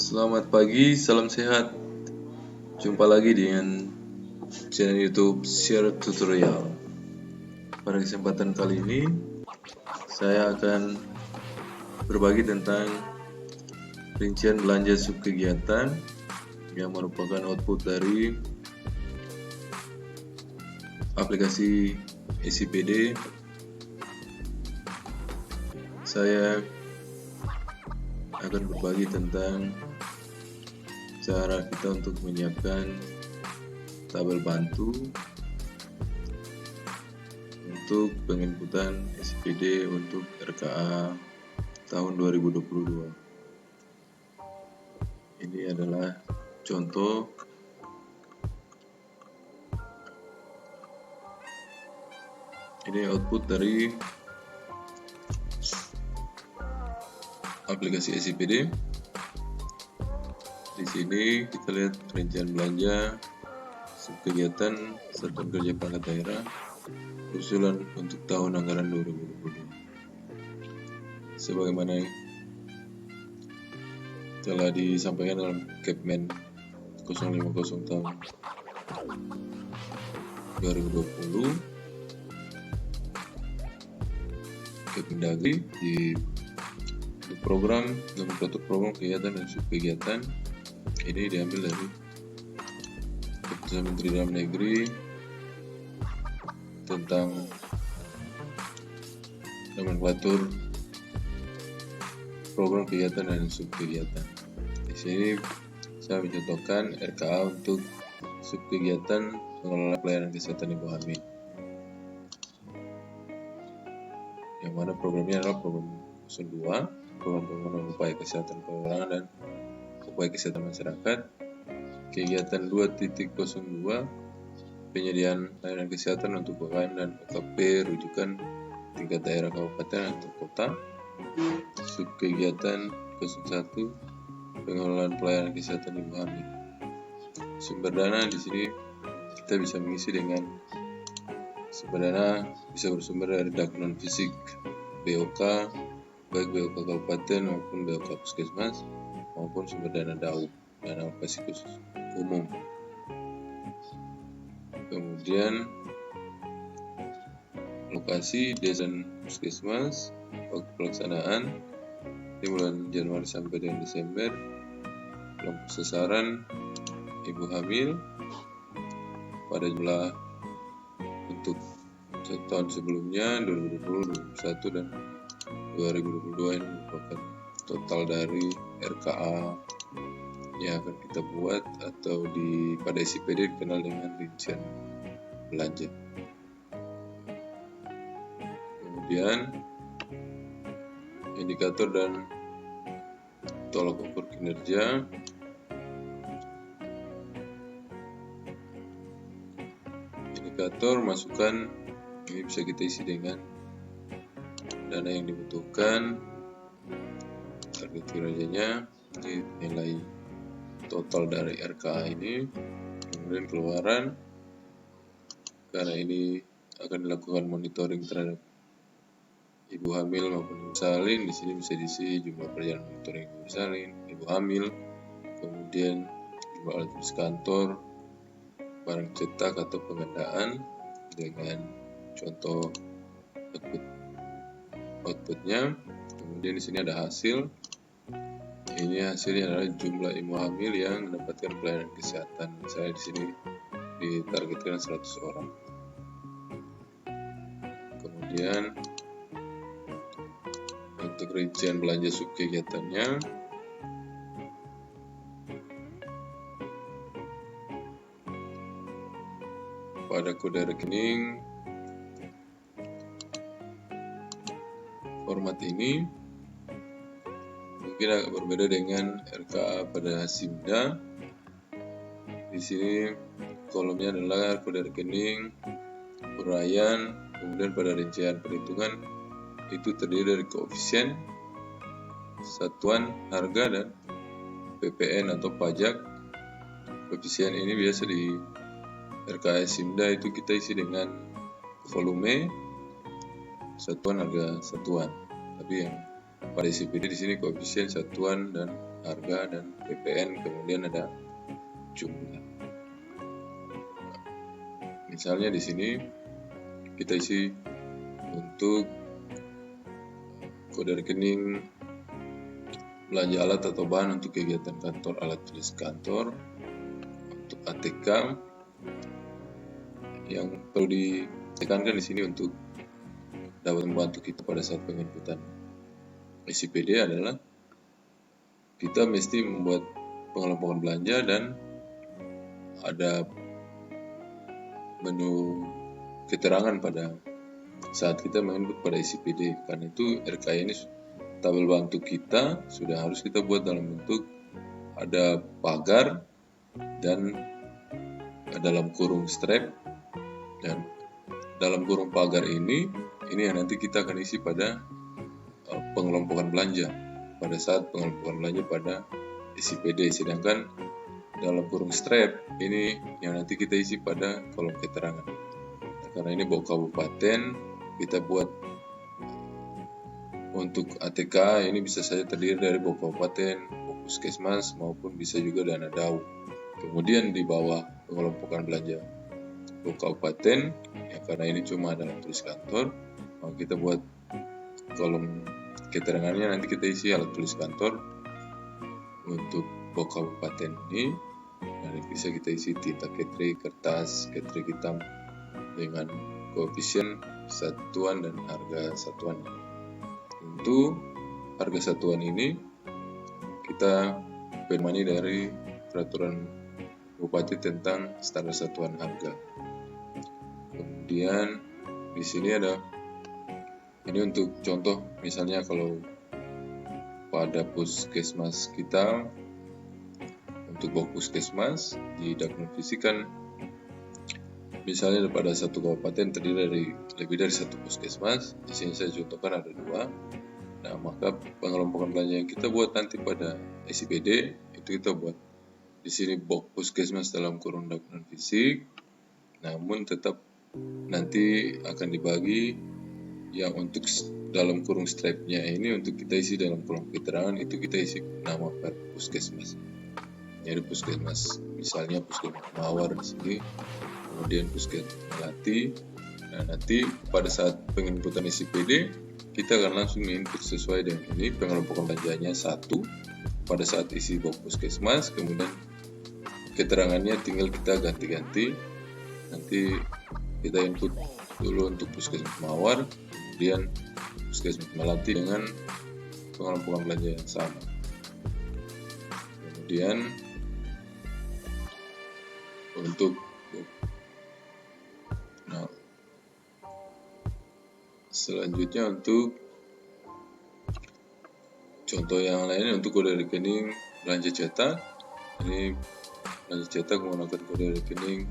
Selamat pagi, salam sehat. Jumpa lagi dengan channel YouTube Share Tutorial. Pada kesempatan kali ini, saya akan berbagi tentang rincian belanja subkegiatan yang merupakan output dari aplikasi SIPD. Saya akan berbagi tentang cara kita untuk menyiapkan tabel bantu untuk penginputan SIPD untuk RKA tahun 2022. Ini adalah contoh ini output dari aplikasi SIPD. Di sini kita lihat rincian belanja subkegiatan Satuan Kerja Perangkat Daerah usulan untuk tahun anggaran 2022. Sebagaimana telah disampaikan dalam Kepmen 050 tahun 2020, Kepmendagri di program nomenklatur program kegiatan dan subkegiatan ini diambil dari Keputusan Menteri Dalam Negeri tentang nomenklatur program kegiatan dan subkegiatan. Di sini saya mencontohkan RKA untuk subkegiatan pengelola pelayanan kesehatan ibu hamil, yang mana programnya adalah program 02, program pengembangan upaya kesehatan perorangan dan upaya kesehatan masyarakat. Kegiatan 2.02, penyediaan layanan kesehatan untuk UKM dan OKP rujukan tingkat daerah kabupaten atau kota. Subkegiatan 01, pengelolaan pelayanan kesehatan ibu hamil. Sumber dana di sini kita bisa mengisi dengan sumber dana bisa bersumber dari dak non fisik BOK, baik BOK kabupaten maupun BOK puskesmas, maupun sumber dana DAU, dana alokasi khusus umum. Kemudian lokasi desa dan puskesmas, waktu pelaksanaan di bulan Januari sampai dengan Desember, kelompok sasaran ibu hamil pada jumlah untuk tahun sebelumnya 2020, 2021 dan 2022 ini merupakan total dari RKA yang akan kita buat atau pada SIPD dikenal dengan rincian belanja. Kemudian indikator dan tolak ukur kinerja. Indikator masukan ini bisa kita isi dengan dana yang dibutuhkan, target kinerjanya, nilai total dari RKA ini, kemudian keluaran, karena ini akan dilakukan monitoring terhadap ibu hamil maupun ibu salin. Di sini bisa diisi jumlah perjalanan monitoring ibu salin, ibu hamil, kemudian jumlah alat tulis kantor, barang cetak atau pengadaan dengan contoh outputnya. Kemudian di sini ada hasil. Ini hasilnya adalah jumlah ibu hamil yang mendapatkan pelayanan kesehatan. Saya di sini ditargetkan 100 orang. Kemudian untuk rincian belanja subkegiatannya, pada kode rekening format ini mungkin agak berbeda dengan RKA pada Simda. Di sini kolomnya adalah kode rekening, uraian, kemudian pada rincian perhitungan itu terdiri dari koefisien, satuan harga, dan PPN atau pajak. Koefisien ini biasa di RKA Simda itu kita isi dengan volume, satuan harga satuan. Tapi yang pada ICPD di sini koefisien, satuan, dan harga, dan PPN, kemudian ada jumlah. Misalnya di sini kita isi untuk kode rekening belanja alat atau bahan untuk kegiatan kantor, alat tulis kantor, untuk ATK. Yang perlu ditekankan di sini untuk dapat membantu kita pada saat penginputan ICPD adalah kita mesti membuat pengelompokan belanja dan ada menu keterangan pada saat kita menginput pada ICPD. Karena itu RKI ini tabel bantu kita sudah harus kita buat dalam bentuk ada pagar dan dalam kurung strap, dan dalam kurung pagar ini yang nanti kita akan isi pada pengelompokan belanja pada saat pengelompokan belanja pada ICPD, sedangkan dalam kurung strap ini yang nanti kita isi pada kolom keterangan. Karena ini bawa kabupaten, kita buat untuk ATK ini bisa saja terdiri dari bawa kabupaten, bawa puskesmas, maupun bisa juga dana DAU. Kemudian di bawah pengelompokan belanja bawa kabupaten, ya karena ini cuma dalam tulis kantor, maka kita buat kolom keterangannya nanti kita isi alat tulis kantor untuk bawa kabupaten ini, dan bisa kita isi tinta ketrik, kertas ketrik hitam dengan koefisien, satuan, dan harga satuan. Untuk harga satuan ini kita pedomani dari peraturan Bupati tentang standar satuan harga. Kemudian di sini ada ini untuk contoh, misalnya kalau pada puskesmas kita, untuk box puskesmas di Daknun Fisik kan misalnya pada satu kabupaten terdiri dari lebih dari satu puskesmas. Di sini saya contohkan ada 2. Nah, maka pengelompokan belanja yang kita buat nanti pada ICPD itu kita buat di sini box puskesmas dalam kurung Daknun Fisik, namun tetap nanti akan dibagi yang untuk dalam kurung strapnya ini untuk kita isi dalam kolom keterangan itu kita isi nama per puskesmas. Jadi puskesmas misalnya puskesmas Mawar di sini, kemudian puskesmas Melati. Nah, nanti pada saat penginputan ICPD kita akan langsung input sesuai dengan ini pengelompokan belanjanya 1 pada saat isi box puskesmas, kemudian keterangannya tinggal kita ganti-ganti. Nanti kita input dulu untuk puskesmas Mawar, kemudian puskesmas Melati dengan pengelompokan belanja yang sama. Kemudian untuk selanjutnya untuk contoh yang lain untuk kode rekening belanja cetak. Ini belanja cetak menggunakan kode rekening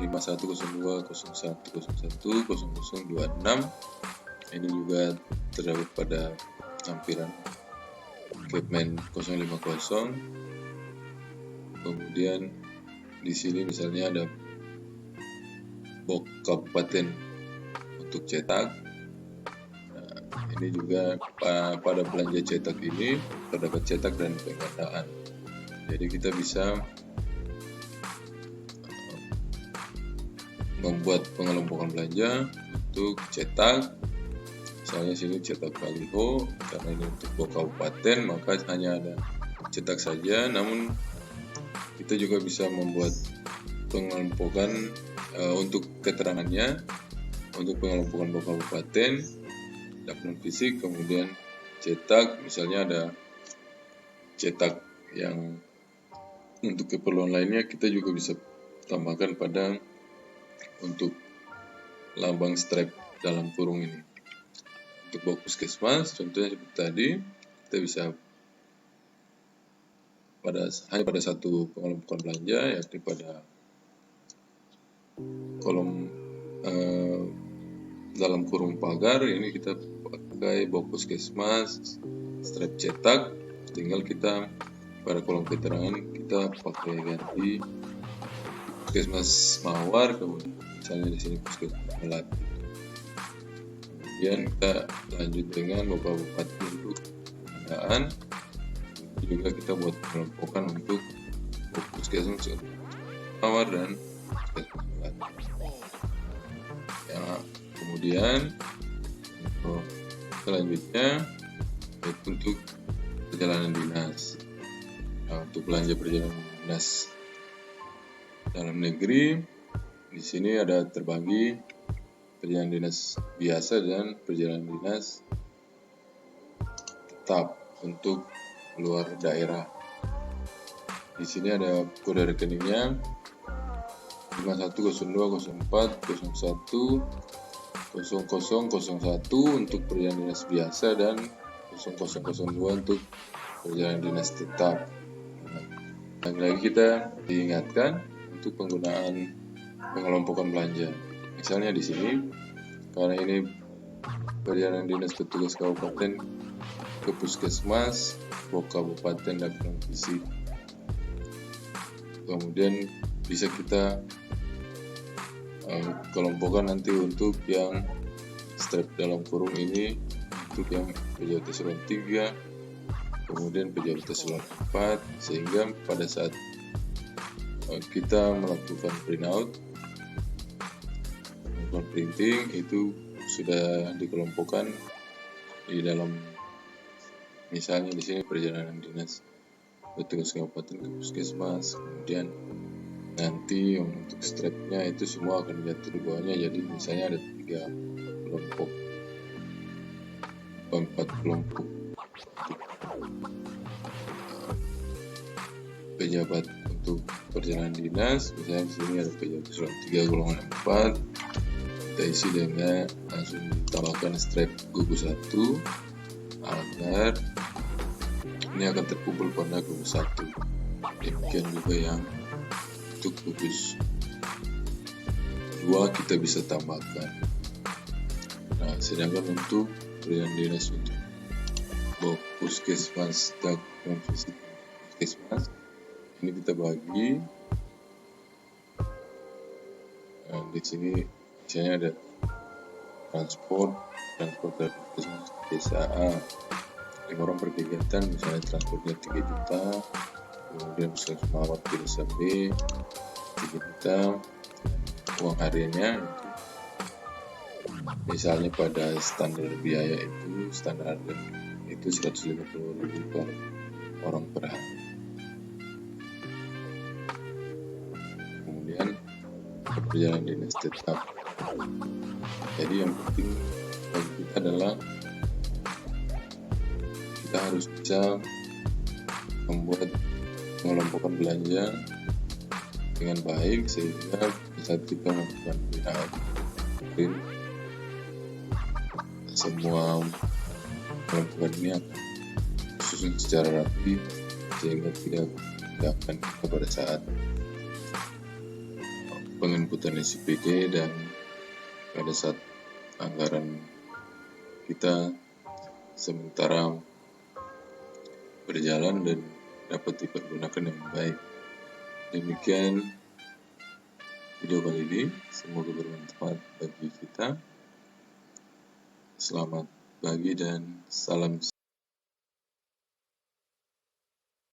510201010026. Ini juga terdapat pada lampiran Kepmen 050. Kemudian di sini misalnya ada box kabupaten untuk cetak. Nah, ini juga pada belanja cetak ini terdapat cetak dan penggandaan. Jadi kita bisa membuat pengelompokan belanja untuk cetak. Misalnya sini cetak baliho, karena ini untuk box kabupaten maka hanya ada cetak saja. Namun kita juga bisa membuat pengelompokan untuk keterangannya untuk pengelompokan box kabupaten, Daknun Fisik, kemudian cetak. Misalnya ada cetak yang untuk keperluan lainnya kita juga bisa tambahkan pada untuk lambang strap dalam kurung ini. Untuk box puskesmas contohnya seperti tadi, kita bisa hanya pada satu pengelompokan belanja, yakni pada kolom dalam kurung pagar. Ini kita pakai box puskesmas strap cetak, tinggal kita pada kolom keterangan kita pakai ganti puskesmas Mawar, kemudian misalnya di sini puskesmas Melati. Kemudian kita lanjut dengan Bapak Bupati untuk pengadaan. Juga kita buat kelompokan untuk puskesmas tawar dan puskesmas. Ya, kemudian untuk selanjutnya yaitu untuk perjalanan dinas. Nah, untuk belanja perjalanan dinas dalam negeri, di sini ada terbagi perjalanan dinas biasa dan perjalanan dinas tetap untuk luar daerah. Di sini ada kode rekeningnya 5104010001 untuk perjalanan dinas biasa dan 0002 untuk perjalanan dinas tetap. Lagi kita diingatkan untuk penggunaan pengelompokan belanja. Misalnya di sini, karena ini perjalanan dinas petugas kabupaten ke puskesmas, kabupaten dan provinsi. Kemudian bisa kita kelompokkan nanti untuk yang strap dalam kurung ini untuk yang PJOT eselon 3, kemudian PJOT eselon 4, sehingga pada saat kita melakukan printout, melakukan printing itu sudah dikelompokkan di dalam, misalnya di sini perjalanan dinas petugas kabupaten ke puskesmas, kemudian nanti untuk strapnya itu semua akan diatur di bawahnya. Jadi misalnya ada 3 kelompok, 4 kelompok pejabat untuk perjalanan dinas. Misalnya di sini ada pejabat eselon 3 golongan 4, kita isi dengan langsung ditambahkan strap gugus 1 agar ini akan terkumpul pada gugus 1. Demikian juga yang untuk gugus 2 kita bisa tambahkan. Nah, sedangkan untuk perjalanan dinas untuk puskesmas dan provinsi puskesmas ini kita bagi. Nah, di sini misalnya ada transport dari puskesmas desa A, 5 orang per kegiatan, misalnya transportnya 3 juta, kemudian puskesmas mawat di desa B 3 juta, uang hariannya misalnya pada standar biaya itu, standar harga itu 150.000 per orang per hari. Kemudian perjalanan dinas tetap. Jadi yang penting bagi kita adalah kita harus bisa membuat mengelompokkan belanja dengan baik, sehingga saat kita melakukan print semua kelompokan ini akan disusun secara rapi sehingga tidak akan pada saat penginputan SPG dan pada saat anggaran kita sementara berjalan dan dapat dipergunakan dengan baik. Demikian video kali ini, semoga bermanfaat bagi kita. Selamat pagi dan salam